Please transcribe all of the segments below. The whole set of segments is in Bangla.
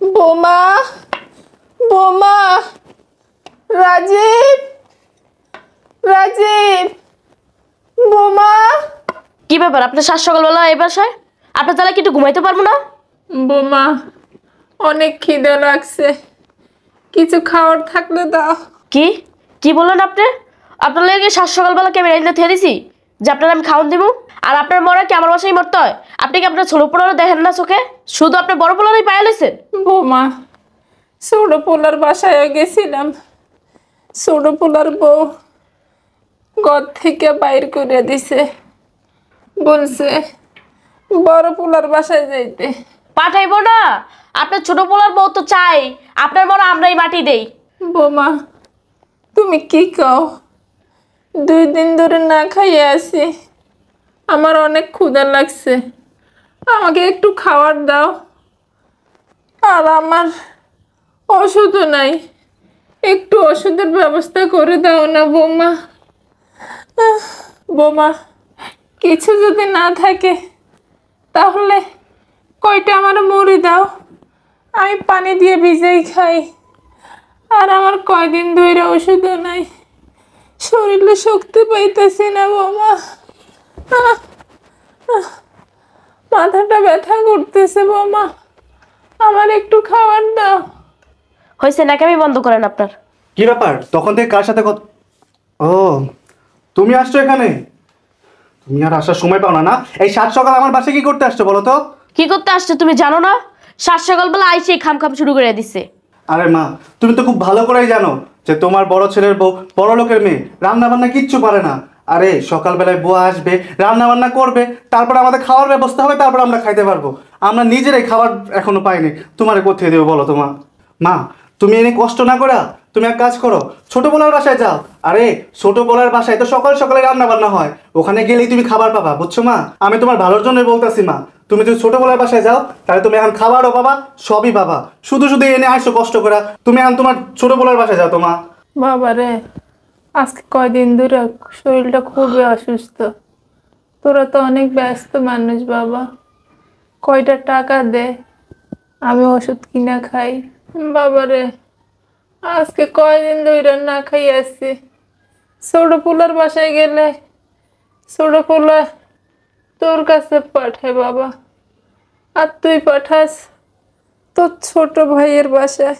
বোমা, বোমা, রাজীব, রাজীব, বোমা। কি ব্যাপার আপনার সাত সকালবেলা এই বাসায়? আপনার তাহলে কি একটু ঘুমাইতে পারবো না? বোমা, অনেক খিদে লাগছে, কিছু খাওয়ার থাকলে দাও। কি কি বললেন আপনি? আপনার লাগে সাত সকালবেলা কি আমি রাইন্দা থেয়ে দিছি যে আপনার আমি খাওয়ান দিব? আর আপনার মরা কি আমার বাসায় মরতে হয়? আপনি কি আপনার ছোট পোলারও দেখেন না চোখে? শুধু আপনার বড় পোলারই পায়ে লইছেন। বোমা, ছোট পোলার বাসায় গেছিলাম, ছোট পোলার বউ ঘর থেকে বাইর করে দিছে, বলছে বড় পোলার বাসায় যাইতে। পাঠাইবো না? আপনার ছোট পোলার বউ তো চাই আপনার মরা আমরাই মাটি দেই। বোমা, তুমি কি কও? 2 দিন ধরে না খাইয়ে আছি, আমার অনেক ক্ষুধা লাগছে, আমাকে একটু খাবার দাও। আর আমার ওষুধও নাই, একটু ওষুধের ব্যবস্থা করে দাও না বোমা। বোমা, কিছু যদি না থাকে তাহলে কয়টা আমার মুড়ি দাও, আমি পানি দিয়ে ভিজাই খাই। আর আমার কয়দিন ধরে ওষুধও নাই, শরীরে শক্তি পাইতেছি না বোমা। মাথাটা ব্যথা করতেছে বোমা, আমার একটু খাবার দাও। হয়েছে নাকি? আমি বন্ধ করেন আপনার। কি ব্যাপার? তখন থেকে কার সাথে কথা? ও, তুমি আসছো এখানে? তুমি আর আসার সময় পাও না না? এই সাত সকাল আমার বাসায় কি করতে আসছো বলো তো? কি করতে আসছে তুমি জানো না? সাত সকালবেলা আইসে খাম খাম শুরু করে দিচ্ছে। আরে মা, তুমি তো খুব ভালো করেই জানো যে তোমার বড় ছেলের বউ বড় লোকের মেয়ে, রান্না বান্না কিচ্ছু পারে না। আরে সকালবেলায় বুয়া আসবে, রান্না বান্না করবে, তারপর আমাদের খাওয়ার ব্যবস্থা হবে, তারপর আমরা খাইতে পারবো। আমরা নিজেরাই খাবার এখনো পাইনি, তোমারে কোথায় দেবো বলো? তোমার মা, তুমি এনে কষ্ট না করা তুমি এক কাজ করো, ছোট বোলার বাসায় যাও। আরে ছোট বোলার বাসায় তো সকাল সকালে রান্না বান্না হয়, ওখানে গেলেই তুমি খাবার পাবা, বুঝছো মা? আমি তোমার ভালোর জন্যই বলতেছি মা, তুমি যদি ছোট বোলার বাসায় যাও তাহলে তুমি এখন খাবারও পাবা, সবই পাবা। শুধু শুধু এনে আসছো কষ্ট করা, তুমি এখন তোমার ছোট বোলার বাসায় যাও তোমা। বাবা রে, আজকে কয়দিন ধরে শরীরটা খুবই অসুস্থ, তোরা তো অনেক ব্যস্ত মানুষ বাবা, কয়টা টাকা দে, আমি ওষুধ কিনা খাই। বাবা রে, আজকে কয়দিন ধরে না খাই আসছি, ছোট পোলার বাসায় গেলে ছোট পোলা তোর কাছে পাঠায় বাবা, আর তুই পাঠাস তোর ছোট ভাইয়ের বাসায়।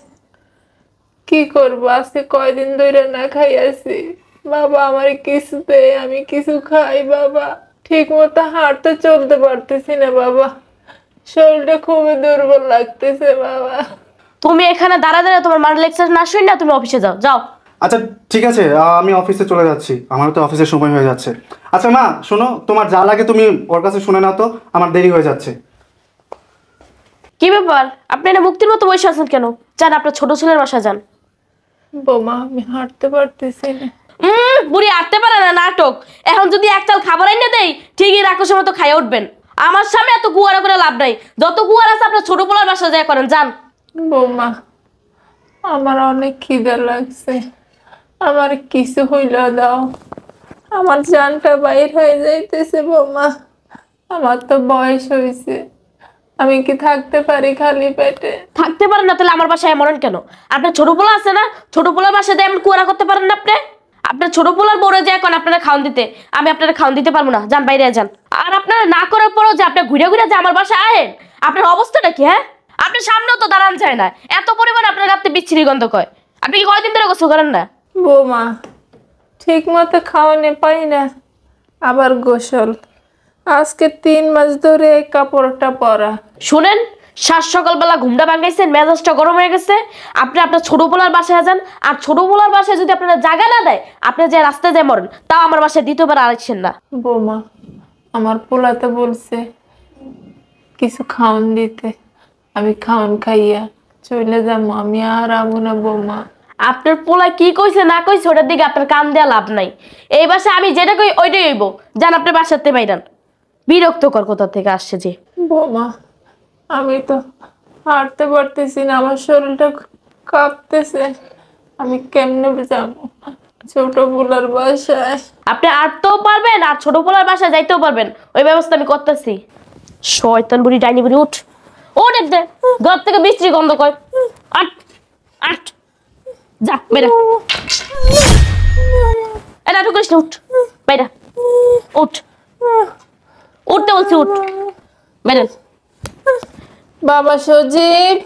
কি করবো, আজকে কয়দিন ধরে না খাই আছি বাবা, আমার কিছু দে, আমি কিছু খাই বাবা। ঠিক মতো হাঁটতে চলতে পারতেছি না বাবা, শরীরটা খুবই দুর্বল লাগতেছে বাবা। তুমি এখানে দাঁড়া দাঁড়া তোমার মার লেকচার না শুই না, তুমি অফিসে যাও যাও। আচ্ছা ঠিক আছে, আমি অফিসে চলে যাচ্ছি, আমার তো অফিসের সময় হয়ে যাচ্ছে। আচ্ছা মা শোনো, তোমার যা লাগে তুমি ওর কাছে শুনে নাও তো, আমার দেরি হয়ে যাচ্ছে। কি ব্যাপার আপনি না মুক্তির মতো বসে আছেন কেন? যান আপনার ছোট ছেলের বাসায় যান। বোমা, আমি হাঁটতে পারতেছি না। বুড়ি আটতে পারে না, নাটক। এখন যদি একচাল খাবার এনে দেই ঠিকই রাক্ষসের মতো খাইয়ে উঠবেন। আমার সামনে এত গুয়ারা করে লাভ নাই, যত গুয়ার আছে আপনার ছোট পোলার বাসায় যায় করেন, যান। বোমা, আমার অনেক খিদে লাগছে, আমার কিছু হইল দাও, আমার জানটা বাইর হয়ে যাইতেছে বোমা, আমার তো বয়স হয়েছে, আমি কি থাকতে পারি খালি পেটে? থাকতে পারেন না তাহলে আমার বাসায় মরেন কেন? আপনার ছোট পোলা আছে না, ছোট পোলার বাসায় দিয়ে এমন কুয়ারা করতে পারেন না আপনি? আপনার ছোট পোলার বড় যে এখন আপনারা খাওয়ান দিতে, আমি আপনারা খাওয়ান দিতে পারবো না, যান বাইরে যান। আর আপনারা না করার পরও যে আপনি ঘুরে ঘুরে যে আমার বাসায় আয়েন, আপনার অবস্থাটা কি? হ্যাঁ, আপনার সামনেও তো দাঁড়ান যায় না, এত পরিমাণ আপনার রাতে বিচ্ছিরি গন্ধ কয়। আপনি কি কয়দিন ধরে গোসল করেন না? বোমা, ঠিক মতো খাওয়ানো পাই না, আবার গোসল, আজকে 3 মাস ধরে এই কাপড়টা পরা। শুনেন, সাত সকালবেলা ঘুমটা ভাঙাইছেন, মেজাজটা গরম হয়ে গেছে। আপনি আপনার ছোট পোলার বাসায় যান, আর ছোট পোলার বাসায় যদি আপনারা জায়গা না দেয়, আপনি যে রাস্তায় যায় মরেন, তাও আমার বাসায় দ্বিতীয়বার আরেকছেন না। বোমা, আমার পোলাতে বলছে কিছু খাওন দিতে, আমি খাওন খাইয়া চলে যাবো, আমি আর আমু না বোমা। আপনার পোলা কি কইছে না কইছে ওটার দিকে আপনার কান দেওয়া লাভ নাই। এই বাসায় আমি যেটা কই ওইটাই হইব, যান আপনার বাসাতে বাইরান। বিরক্তকর কোথা থেকে আসছে যে। বোমা, আমি তো হাঁটতে পারতেছি না, আমার শরীরটা কাঁপতেছে, আমি কেমনে যাবো ছোট পোলার বাসায়? আপনি আটতেও পারবেন আর ছোট পোলার বাসায় যাইতেও পারবেন, ওই ব্যবস্থা আমি করতেছি। শয়তান বুড়ি, ডাইনি বুড়ি, উঠ ওঠ দে, ঘর থেকে বৃষ্টি গন্ধ কয়। আট আট, যা বেরা। এটা একটু করিস না, উঠ বেরা, উঠ উঠতে বলছি, উঠ বেরেন। বাবা সজীব,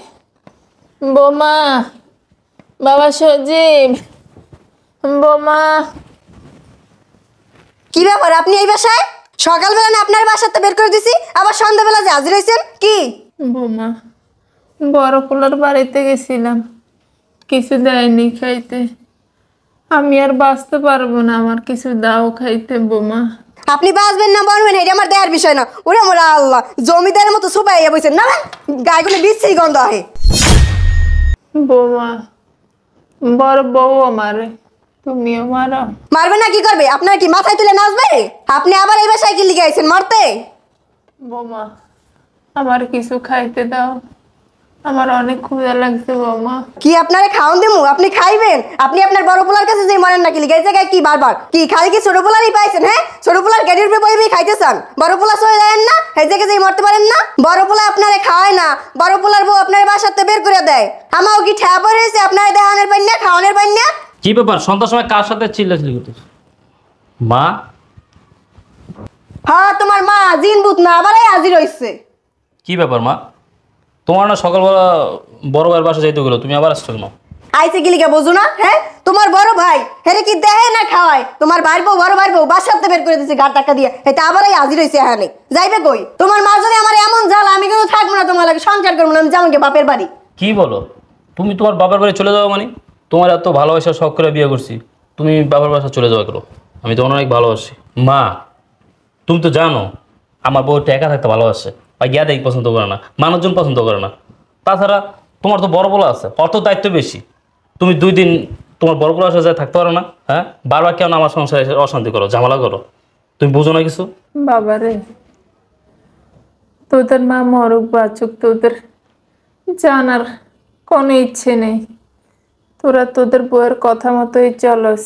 বোমা, বাবা সজীব, বোমা। কি ব্যাপার আপনি এই বাসায়? সকালবেলা না আপনার বাসাতে বের করে দিছি, আবার সন্ধ্যাবেলা যে হাজির হয়েছেন কি? বোমা, বড় পোলার বাড়িতে গেছিলাম, কিছু দেয়নি খাইতে। আমি আর বাঁচতে পারবো না, আমার কিছু দাও খাইতে বোমা। আপনি বাঁচবেন না বলবেন এটা আমার দেয়ার বিষয় না। ওরে আমার আল্লাহ, জমিদারের মতো সুপাইয়া বইছেন না, গায়েগুলো বিশ্রী গন্ধ আহে। বোমা, বড় বউ আমারে, তুমিও মারো। মারবে না কি করবে? আপনার কি মাথায় তুলে নাচবে? আপনি আবার এই বাসায় কি লিখে আইছেন মারতে? বোমা, আমার কিছু খাইতে দাও, আমার অনেক ক্ষুধা লাগছে বোমা। কি আপনারে খাওন দিমু? আপনি খাইবেন? আপনি আপনার বড় পোলার কাছে যে মরেন নাকি লিখে? এই জায়গায় কি বারবার কি খালি কি ছোট পোলারই পাইছেন? হ্যাঁ, ছোট পোলার গেটের উপরে বই খাইতে চান, বড় পোলা চলে যায় না, এই জায়গায় যে মরতে পারেন না? বড় পোলা আপনারে খাওয়ায় না, বড় পোলার বউ আপনার বাসাতে বের করে দেয়। আমাও কি ঠেয়া পড়ে রয়েছে আপনার দেহানের পাইন না, খাওয়ানোর পাইন না? কি ব্যাপার? সন্ধ্যার সময় কার সাথে চিল্লাচিল্লি করতেছ? মা, হ্যাঁ তোমার মা জিন ভূত না আবার এই হাজির হইছে। কি ব্যাপার মা? তোমার না সকালবেলা বড় ভাইয়ের বাসা যাইতে গেলো, তুমি আবার আসছো কেন? আইছে কি লিখে বোঝো না? হ্যাঁ, তোমার বড় ভাই হেরে কি দেহে না খাওয়ায়? তোমার ভাইয়ের বউ বড় ভাইয়ের বউ বাসাতে বের করে দিছে গাড় টাকা দিয়ে, এটা আবার এই হাজির হইছে। এখানে যাইবে কই? তোমার মা যদি আমার এমন জ্বালা, আমি কিন্তু থাকবো না, তোমার লাগে সংসার করবো না, আমি যাবো কি বাপের বাড়ি। কি বলো? তুমি তোমার বাবার বাড়ি চলে যাও মানে? তোমার এত ভালোবাসা শখ করে বিয়ে করছি, তুমি বাবার বাসা চলে যাওয়া করো? আমি তোমার অনেক ভালোবাসি মা। তুমি তো জানো আমার বউ একা থাকতে ভালোবাসে, বা গিয়া দেখি পছন্দ করে না, মানুষজন পছন্দ করে না। তাছাড়া তোমার তো বড় বলা আছে, অত দায়িত্ব বেশি। তুমি 2 দিন তোমার বড় বড় যায় থাকতে পারো না? হ্যাঁ, বারবার কেন আমার সংসারে এসে অশান্তি করো, ঝামেলা করো? তুমি বুঝো না কিছু? বাবারে, তোদের মা মরুক বাচুক, তোদের জানার কোনো ইচ্ছে নেই। তোরা তোদের বউয়ের কথা মতোই চলস।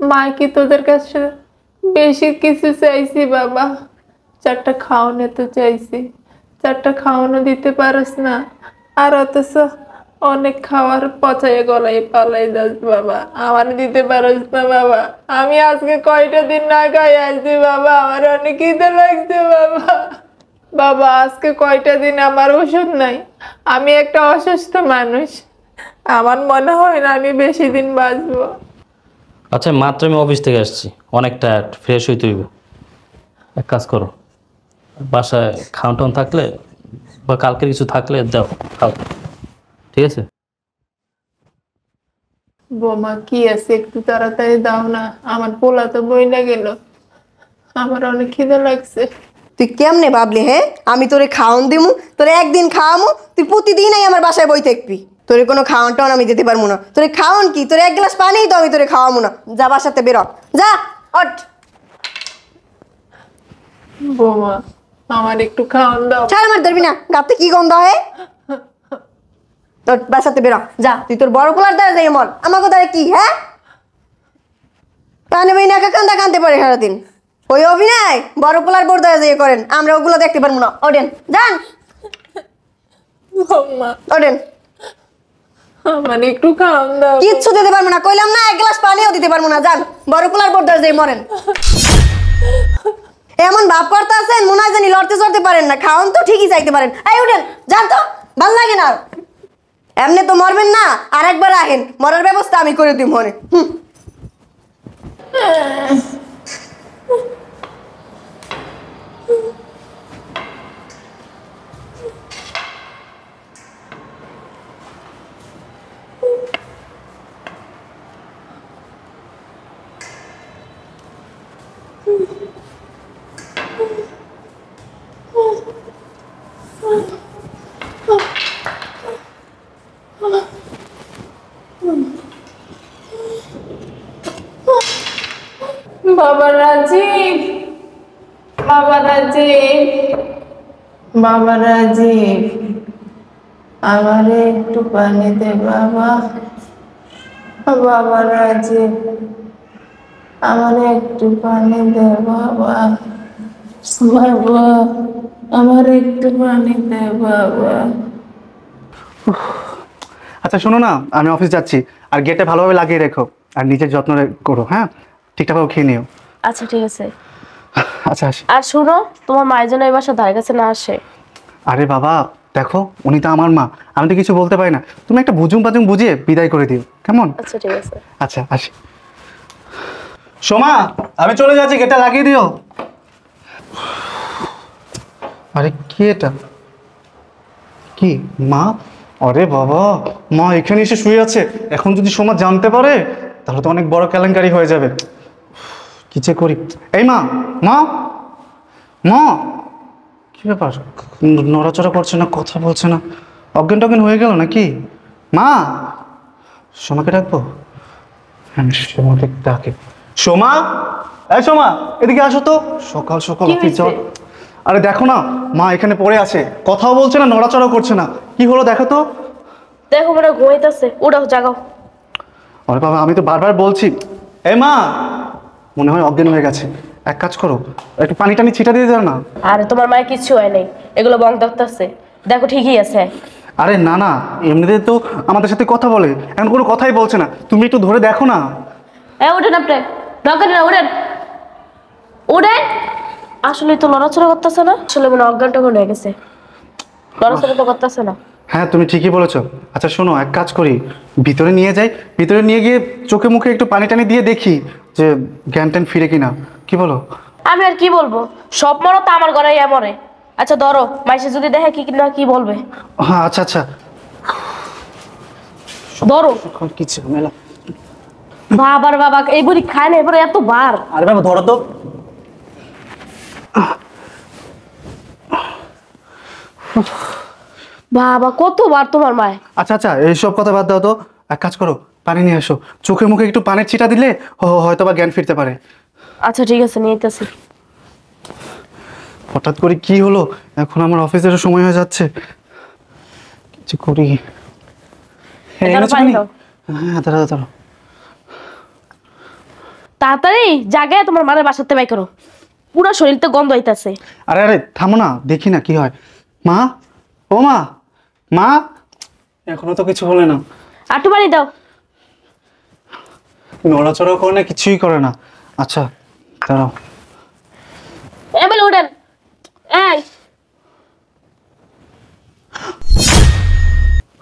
মা কি তোদের কাছে বেশি কিছু চাইছি বাবা? 4টা খাওয়ানো তো চাইছি, 4টা খাওয়ানো দিতে পারস না, আর অথচ অনেক খাওয়ার পচায় গলায় পালাই দাস বাবা, আমার দিতে পারস না বাবা। আমি আজকে কয়টা দিন না খাই আসছি বাবা, আমার অনেক খিদে লাগছে বাবা। বাবা আজকে কয়টা দিন আমার ওষুধ নাই, আমি একটা অসুস্থ মানুষ, আমার মনে হয় না আমি বেশি দিন বাঁচবো। আচ্ছা, মাত্র আমি অফিস থেকে আসছি, অনেক টায়ার্ড, ফ্রেশ হইতে হইব। এক কাজ করো, বাসায় খাওয়ান টাউন থাকলে বা কালকের কিছু থাকলে দাও, খাও, ঠিক আছে? বোমা কি আছে, একটু তাড়াতাড়ি দাও না, আমার পোলা তো বইলা গেল, আমার অনেক খিদে লাগছে। তুই কেমনে ভাবলি? হ্যাঁ, আমি তোরে খাওন দিমু, তোরে একদিন খাওয়ামু, তুই প্রতিদিনই আমার বাসায় বই থাকবি। তোরে কোনো খাওয়ান টাওয়ান আমি দিতে পারবো না। তোরে খাওয়ান কি? তোরে 1 গ্লাস পানিই তো আমি তোরে খাওয়ামু না। যা বাসাতে বেরো, যা ওঠ। বোমা আমার একটু খাওয়ান দাও। ছাড়, আমার ধরবি না, গাতে কি গন্ধ হয়। তোর বাসাতে বেরো, যা। তুই তোর বড় পোলার দ্বারা যাই মর, আমাকে দ্বারা কি? হ্যাঁ, কানে বই না কান্দা কানতে পারে সারাদিন। ওই অভিনয় বড় পোলার বোর দ্বারা যাই করেন, আমরা ওগুলো দেখতে পারবো না। ওঠেন, যান বোমা ওঠেন। আমার একটু খাওয়ান দাও। কিচ্ছু দিতে পারবো না, কইলাম না, 1 গ্লাস পানিও দিতে পারবো না। যান, বড় পোলার বোর দ্বারা যাই মরেন। এমন ভাব করতে আছেন মনে হয় জানি লড়তে চড়তে পারেন না, খাওন তো ঠিকই চাইতে পারেন। এই উঠেন, যান তো, ভাল লাগে না। এমনি তো মরবেন না, আর একবার আহেন, মরার ব্যবস্থা আমি করে দিই মনে। বাবা রাজীব, বাবা রাজীব, বাবা রাজীব, আমারে একটু পানি দে বাবা। বাবা রাজীব, আমারে একটু পানি দে বাবা। বাবা আমার একটু পানি দে বাবা। আচ্ছা শোনো না, আমি অফিস যাচ্ছি, আর গেটে ভালোভাবে লাগিয়ে রেখো, আর নিজের যত্ন করো, হ্যাঁ? ঠিকঠাকভাবে খেয়ে নিও। আচ্ছা ঠিক আছে। আচ্ছা আসি। আর শুনো, তোমার মায়ের জন্য এই বাসা ধারে কাছে না আসে। আরে বাবা দেখো, উনি তো আমার মা, আমি তো কিছু বলতে পারি না, তুমি একটা বুঝুম বাজুম বুঝিয়ে বিদায় করে দিও, কেমন? আচ্ছা ঠিক আছে। আচ্ছা আসি। সোমা, আমি চলে যাচ্ছি, গেটটা লাগিয়ে দিও। আরে কি এটা? কি মা? আরে বাবা, মা এখানে এসে শুয়ে আছে, এখন যদি সোমা জানতে পারে তাহলে তো অনেক বড় কেলেঙ্কারি হয়ে যাবে। কি যে করি। এই মা, মা, মা, কি ব্যাপার? নড়াচড়া করছে না, কথা বলছে না, অজ্ঞান টজ্ঞান হয়ে গেল নাকি? মা, সোমাকে ডাকবো? হ্যাঁ সোমাকে ডাকে। সোমা, এই সোমা, এদিকে আসো তো। সকাল সকাল কি অফিস যাওয়া। হয়েছে? আরে দেখো না, মা এখানে পড়ে আছে, কথাও বলছে না, নড়াচড়াও করছে না, কি হলো দেখো তো। দেখো মনে হয় ঘুমাইতেছে, উঠাও জাগাও। আরে বাবা, আমি তো বারবার বলছি। এ মা, মনে হয় অজ্ঞান হয়ে গেছে, এক কাজ করো, একটু পানি টানি ছিটা দিয়ে দাও না। আরে তোমার মায়ের কিচ্ছু হয় নাই, এগুলো বং দেখতেছে, দেখো ঠিকই আছে। আরে না না, এমনিতে তো আমাদের সাথে কথা বলে, এখন কোনো কথাই বলছে না, তুমি একটু ধরে দেখো না। উঠেন আপনি, দরকার না, উঠেন উঠেন। আসলে তো লড়াচড়া করতেছে না, আসলে মনে হয় অজ্ঞান টজ্ঞান হয়ে গেছে, লড়াচড়া তো করতেছে না। হ্যাঁ তুমি ঠিকই বলেছো। আচ্ছা শোনো, এক কাজ করি, ভিতরে নিয়ে যাই, ভিতরে নিয়ে গিয়ে চোখে মুখে একটু পানি টানি দিয়ে দেখি যে জ্ঞান ট্যান ফিরে কিনা, কি বলো? আমি আর কি বলবো, সব মরো তো আমার ঘরে মরে। আচ্ছা ধরো, মাইসে যদি দেখে কি না কি বলবে। হ্যাঁ আচ্ছা আচ্ছা। ধরো। এখন কি ঝামেলা। বাবার বাবা, এই বুড়ি খায় না এবারে এত বার। আরে বাবা ধরো তো। বাবা কতবার তোমার মায়। আচ্ছা আচ্ছা, এইসব কথা বাদ দাও তো, এক কাজ করো, পানি নিয়ে এসো, চোখে মুখে একটু পানির ছিটা দিলে হয়তো বা জ্ঞান ফিরতে পারে। আচ্ছা ঠিক আছে, নিয়ে যেতেছি। হঠাৎ করে কি হলো, এখন আমার অফিসের সময় হয়ে যাচ্ছে, কিছু করি। হ্যাঁ দাঁড়াও, এনেছো পানি পানি? দাও। হ্যাঁ দাঁড়াও দাঁড়াও। তাড়াতাড়ি জায়গায় তোমার মায়ের বাসাতে বাই করো, পুরো শরীরতে গন্ধ হইতাছে। আরে আরে থামো না, দেখি না কি হয়। মা, ও মা, মা, এখনো তো কিছু বলে না, আটু পানি দাও। নড়াচড়াও করে না, কিছুই করে না। আচ্ছা দাঁড়াও। এবেলে উঠেন। এই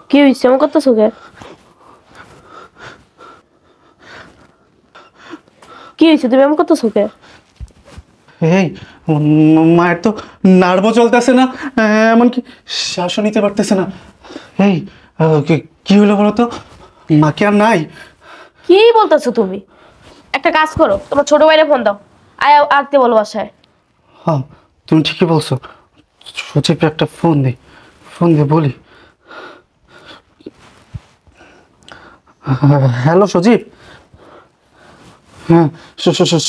কি হয়েছে, এমন করতেছো কে? কি হয়েছে, তুমি এমন করতেছো কে? এই মায়ের তো নার্ভও চলতেছে না, এমনকি শ্বাসও নিতে পারতেছে না। এই কি হলো বলো তো, মা কি আর নাই? কি বলতেছো তুমি? একটা কাজ করো, তোমার ছোট ভাইরে ফোন দাও, আয় আসতে বলো বাসায়। হ্যাঁ তুমি ঠিকই বলছো, সচিবকে একটা ফোন দিই, ফোন দিয়ে বলি। হ্যালো সজীব। হ্যাঁ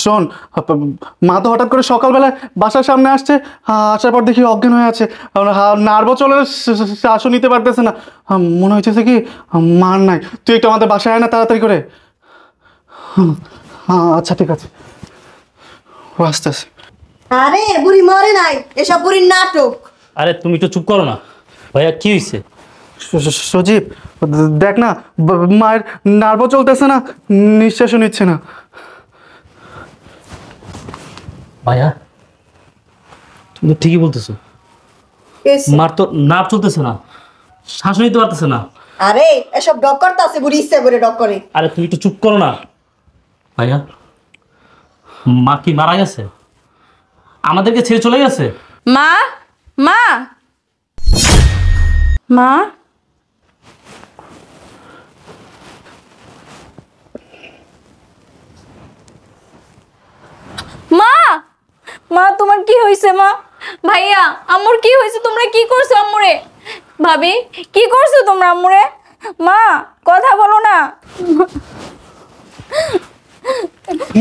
শোন, মা তো হঠাৎ করে সকালবেলায় বাসার সামনে আসছে, আসার পর দেখি অজ্ঞান হয়ে আছে, নার্ভও চলে, শ্বাসও নিতে পারতেছে না, মনে হইতেছে কি মার নাই। তুই একটু আমাদের বাসায় আয় না তাড়াতাড়ি করে। আচ্ছা ঠিক আছে, ও আসতেছে। আরে বুড়ি মরে নাই, এসব বুড়ির নাটক। আরে তুমি একটু চুপ করো না। ভাইয়া কি হয়েছে? সজীব দেখ না, মায়ের নার্ভও চলতেছে না, নিঃশ্বাসও নিচ্ছে না। ভাইয়া তুমি তো ঠিকই বলতেছো, মার তো নার্ভ চলতেছে না, শ্বাস নিতে পারতেছে না। আরে এসব ডক করতে আছে, বুড়ি ইচ্ছা করে ডক করে। আরে তুমি একটু চুপ করো না। ভাইয়া মা কি মারা গেছে? আমাদেরকে ছেড়ে চলে গেছে? মা, মা, মা, মা, মা তোমার কি হয়েছে? মা, ভাইয়া আম্মুর কি হয়েছে? তোমরা কি করছো আম্মুরে? ভাবি কি করছো তোমরা আম্মুরে? মা কথা বলো না।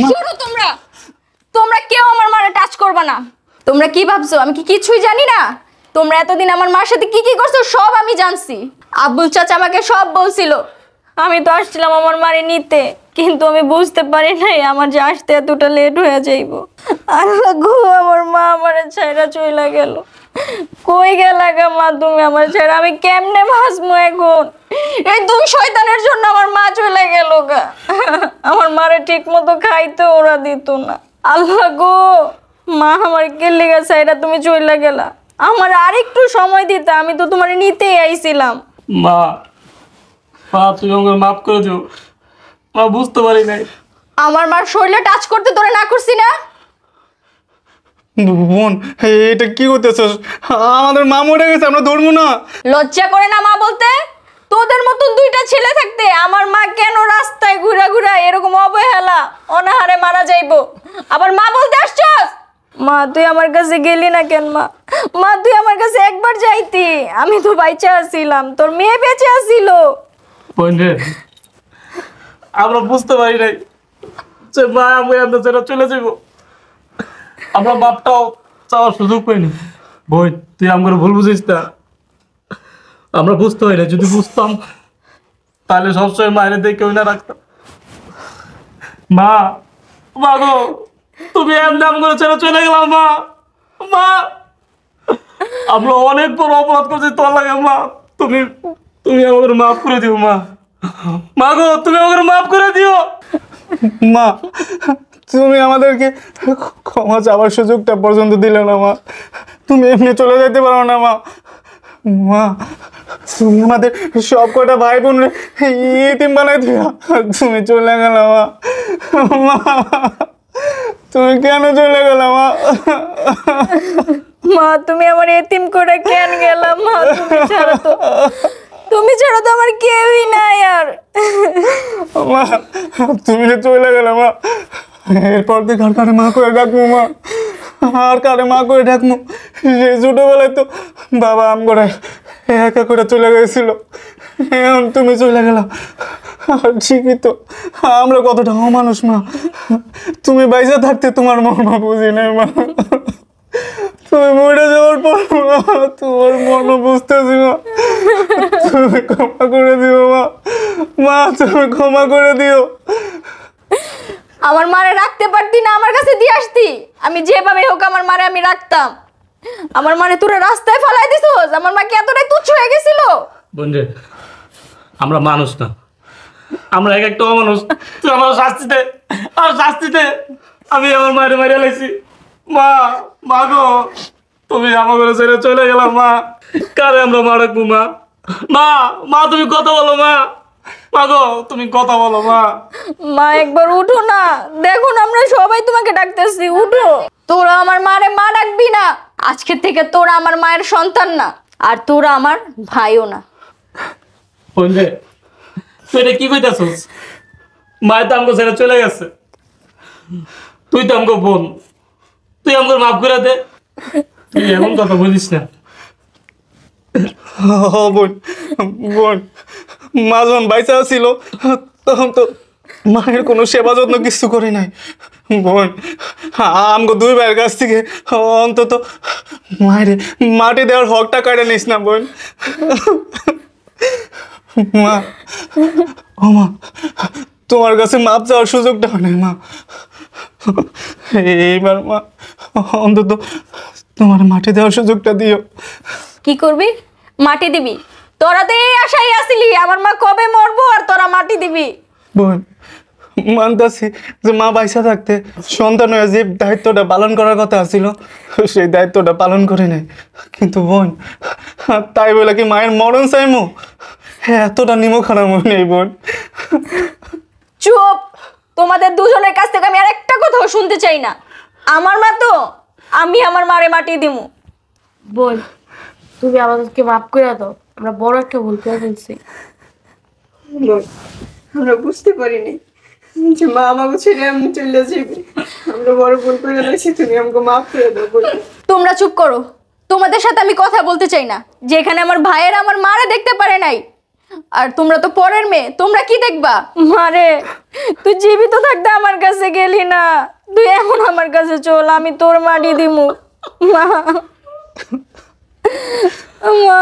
শুনো তোমরা, তোমরা কেউ আমার মারে টাচ করবা না। তোমরা কি ভাবছো আমি কি কিছুই জানি না? তোমরা এতদিন আমার মার সাথে কি কি করছো সব আমি জানছি। আব্বুল চাচা আমাকে সব বলছিল, আমি তো আসছিলাম আমার মারে নিতে, কিন্তু আমি বুঝতে পারি নাই আমার যে আসতে এতটা লেট হয়ে যাইব। আল্লাহ গো, আমার মা আমারে ছাইরা চইলা গেল। কই গেলা গা মা তুমি আমার ছেড়ে? আমি কেমনে ভাসমু এখন? এই দুই শয়তানের জন্য আমার মা চলে গেল গা। আমার মারে ঠিক মতো খাইতে ওরা দিত না। আল্লাহ গো, মা আমার কেলে গেছে, এটা তুমি চলে গেলা। আমার আর একটু সময় দিতে, আমি তো তোমার নিতেই আইছিলাম। মা, মা তুমি আমাকে মাফ করে দিও। মা বুঝতে পারি নাই। আমার মার শরীরে টাচ করতে তোরে না করছি না? বোন, এটা কি করতেছস? আমাদের মা মরে গেছে, আমরা ধরবো না। লজ্জা করে না মা বলতে? তোদের মতন দুইটা ছেলে থাকতে আমার মা কেন রাস্তায় ঘুরা ঘুরা এরকম অবহেলা অনাহারে মারা যাইবো? আবার মা বলতে আসছস? মা তুই আমার কাছে গেলি না কেন? মা মা তুই আমার কাছে একবার যাইতি, আমি তো বাইচা আছিলাম, তোর মেয়ে বেঁচে আছিল। বোন রে, আমরা বুঝতে পারি নাই যে মা আমি আপনার ছেড়ে চলে যাব। আমরা বাপটাও চাওয়ার সুযোগ পাইনি। বোন, তুই আমার ভুল বুঝিস না। আমরা বুঝতে পারি না, যদি বুঝতাম তাহলে সবসময় মায়ের দেখে ওই না রাখতাম। মা, মা গো, তুমি এমনি আম করে ছেড়ে চলে গেলাম। মা, মা, আমরা অনেক বড় অপরাধ করছি তোর লাগে। মা, তুমি তুমি আমাকে মাফ করে দিও। মা, মা গো, তুমি আমাকে মাফ করে দিও। মা, তুমি আমাদেরকে ক্ষমা চাওয়ার সুযোগটা পর্যন্ত দিলে না। মা, তুমি এমনি চলে যেতে পারো না। মা, মা, তুমি আমাদের সব কটা ভাই বোন ইতিম বানাই দিয়া তুমি চলে গেল। মা, মা, তুমি কেন চলে গেল? মা, মা তুমি আমার এতিম করে কেন গেলাম? মা তুমি ছাড়া তো আমার কেউই নাই আর। মা, তুমি যে চলে গেলে। মা, এরপর থেকে আর কারে মা করে ডাকবো? মা, আর কারে মা করে ডাকবো? সেই ছোটবেলায় তো বাবা আম করে একা করে চলে গেছিল, এখন তুমি চলে গেলা। আর ঠিকই তো, আমরা কতটা অমানুষ। মা, তুমি বাইসা থাকতে তোমার মর্ম বুঝি নাই। মা, তুমি মরে যাওয়ার পর তোমার মর্ম বুঝতেছি। মা, তুমি ক্ষমা করে দিও। মা, মা, তুমি ক্ষমা করে দিও। আমার মারে রাখতে পারতি না? আমার কাছে দিয়ে আসতি, আমি যেভাবে হোক আমার মারে আমি রাখতাম। আমার মারে তোরা রাস্তায় ফেলাই দিছস। আমার মা কি এতটাই তুচ্ছ হয়ে গেছিল? বন্ধু, আমরা মানুষ না, আমরা এক একটা অমানুষ। তুই আমার শাস্তিতে আর শাস্তিতে আমি আমার মায়ের মারে লাইছি। মা, মা গো, তুমি আমাকে ছেড়ে চলে গেলাম। মা, কারে আমরা মা রাখবো? মা, মা, মা তুমি কথা বলো। মা, মা গো, তুমি কথা বলো। মা, মা একবার উঠো না, দেখো না আমরা সবাই তোমাকে ডাকতেছি, উঠো। তোরা আমার মারে মা ডাকবি না, আজকে থেকে তোরা আমার মায়ের সন্তান না, আর তোরা আমার ভাইও না। বন্ধু, তুই এটা কি কইতাছিস? মায়ের তো আমাকে ছেড়ে চলে গেছে, তুই তো আমাকে বোন, তুই আমাকে মাফ করে দে। তুই এমন কথা বলিস না। বোন, বোন, মা যখন বাইচা ছিল তখন তো মায়ের কোনো সেবা যত্ন কিছু করি নাই। বোন, আমগো দুই ভাইয়ের কাছ থেকে অন্তত মায়ের মাটি দেওয়ার হকটা কাটে নিস না। বোন, মা, ও মা, তোমার কাছে মাপ চাওয়ার সুযোগটা হয় নাই। মা, এইবার মা অন্তত তোমার মাটি দেওয়ার সুযোগটা দিও। কি করবি? মাটি দিবি? তোরা তো এই আশাই আসিলি আমার মা কবে মরবো আর তোরা মাটি দিবি। বোন, মানতাছি যে মা বাইসা থাকতে সন্তান হয়ে যে দায়িত্বটা পালন করার কথা ছিল সেই দায়িত্বটা পালন করে নাই। কিন্তু বোন, তাই বলে কি মায়ের মরণ চাইমো? এতটা নিমো খারাপ নেই। বোন, চুপ! তোমাদের দুজনের কাছ থেকে আমি আর একটা কথাও শুনতে চাই না। আমার মা তো, আমি আমার মারে মাটি দিমু। বোন, তুমি আমাদেরকে মাফ করে দাও, আমরা বড় একটা ভুল করে ফেলছি। আমরা বুঝতে পারিনি যে মা আমাকে ছেড়ে আমি চলে যাবে। আমরা বড় ভুল করে ফেলেছি, তুমি আমাকে মাফ করে দাও। তোমরা চুপ করো, তোমাদের সাথে আমি কথা বলতে চাই না। যেখানে আমার ভাইয়ের আমার মারে দেখতে পারে নাই, আর তোমরা তো পরের মেয়ে, তোমরা কি দেখবা? মারে, তুই জীবিত থাকতে আমার কাছে গেলি না, তুই এখন আমার কাছে চল, আমি তোর মাটি দিমু। মা, মা।